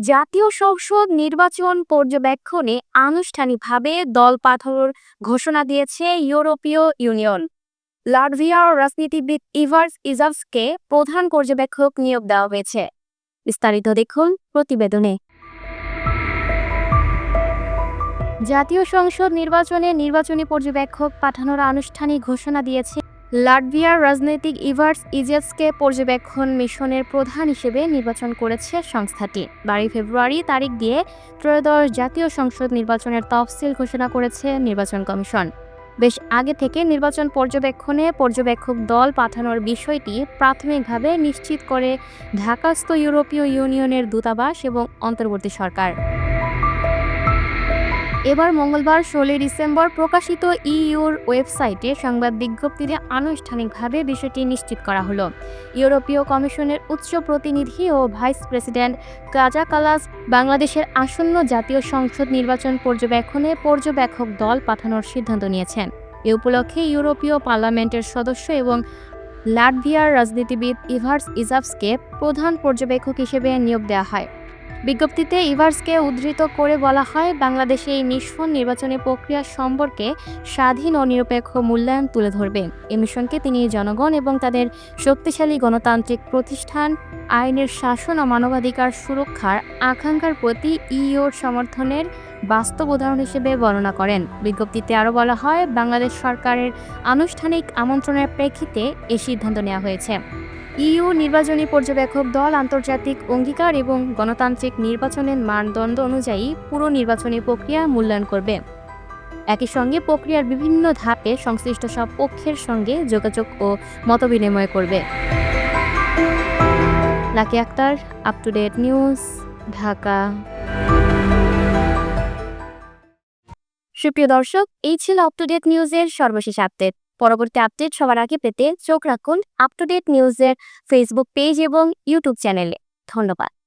জাতীয় সংসদ নির্বাচন পর্যবেক্ষণে আনুষ্ঠানিকভাবে দল পাঠানোর ঘোষণা দিয়েছে ইউরোপীয় ইউনিয়ন। লাটভিয়ার রাজনীতিবিদ ইভার্স ইজাভসকে প্রধান পর্যবেক্ষক নিয়োগ দেওয়া হয়েছে। বিস্তারিত দেখুন প্রতিবেদনে। জাতীয় সংসদ নির্বাচনে নির্বাচনী পর্যবেক্ষক পাঠানোর আনুষ্ঠানিক ঘোষণা দিয়েছে লাটভিয়ার রাজনৈতিক ইভার্স ইজাভসকে পর্যবেক্ষণ মিশনের প্রধান হিসেবে নির্বাচন করেছে সংস্থাটি। 12 ফেব্রুয়ারি তারিখ দিয়ে ত্রয়োদশ জাতীয় সংসদ নির্বাচনের তফসিল ঘোষণা করেছে নির্বাচন কমিশন। বেশ আগে থেকে নির্বাচন পর্যবেক্ষণে পর্যবেক্ষক দল পাঠানোর বিষয়টি প্রাথমিকভাবে নিশ্চিত করে ঢাকাস্থ ইউরোপীয় ইউনিয়নের দূতাবাস এবং অন্তর্বর্তী সরকার। এবার মঙ্গলবার 16 ডিসেম্বর প্রকাশিত ইইউর ওয়েবসাইটে সংবাদ বিজ্ঞপ্তিতে আনুষ্ঠানিকভাবে বিষয়টি নিশ্চিত করা হলো। ইউরোপীয় কমিশনের উচ্চ প্রতিনিধি ও ভাইস প্রেসিডেন্ট কাজা কালাস বাংলাদেশের আসন্ন জাতীয় সংসদ নির্বাচন পর্যবেক্ষণে পর্যবেক্ষক দল পাঠানোর সিদ্ধান্ত নিয়েছেন। এ উপলক্ষে ইউরোপীয় পার্লামেন্টের সদস্য এবং লাটভিয়ার রাজনীতিবিদ ইভার্স ইজাভসকে প্রধান পর্যবেক্ষক হিসেবে নিয়োগ দেওয়া হয়। বিজ্ঞপ্তিতে ইভার্সকে উদ্ধৃত করে বলা হয়, বাংলাদেশে এই মিশন নির্বাচনী প্রক্রিয়া সম্পর্কে স্বাধীন ও নিরপেক্ষ মূল্যায়ন তুলে ধরবে। এই মিশনকে তিনি জনগণ এবং তাদের শক্তিশালী গণতান্ত্রিক প্রতিষ্ঠান, আইনের শাসন ও মানবাধিকার সুরক্ষার আকাঙ্ক্ষার প্রতি ইইউর সমর্থনের বাস্তব উদাহরণ হিসেবে বর্ণনা করেন। বিজ্ঞপ্তিতে আরও বলা হয়, বাংলাদেশ সরকারের আনুষ্ঠানিক আমন্ত্রণের প্রেক্ষিতে এই সিদ্ধান্ত নেওয়া হয়েছে। ইইউ নির্বাচনী পর্যবেক্ষক দল আন্তর্জাতিক অঙ্গীকার এবং গণতান্ত্রিক নির্বাচনের মানদণ্ড অনুযায়ী পুরো নির্বাচনী প্রক্রিয়া মূল্যায়ন করবে। একই সঙ্গে প্রক্রিয়ার বিভিন্ন ধাপে সংশ্লিষ্ট সব পক্ষের সঙ্গে যোগাযোগ ও মতবিনিময় করবে। Lucky Akter, up to date news, Dhaka. সুপ্রিয় দর্শক, এই ছিল আপ টু ডেট নিউজের সর্বশেষ আপডেট। পরবর্তী আপডেট সবার আগে পেতে চোখ রাখুন আপ টু ডেট নিউজের ফেসবুক পেজ এবং ইউটিউব চ্যানেলে। ধন্যবাদ।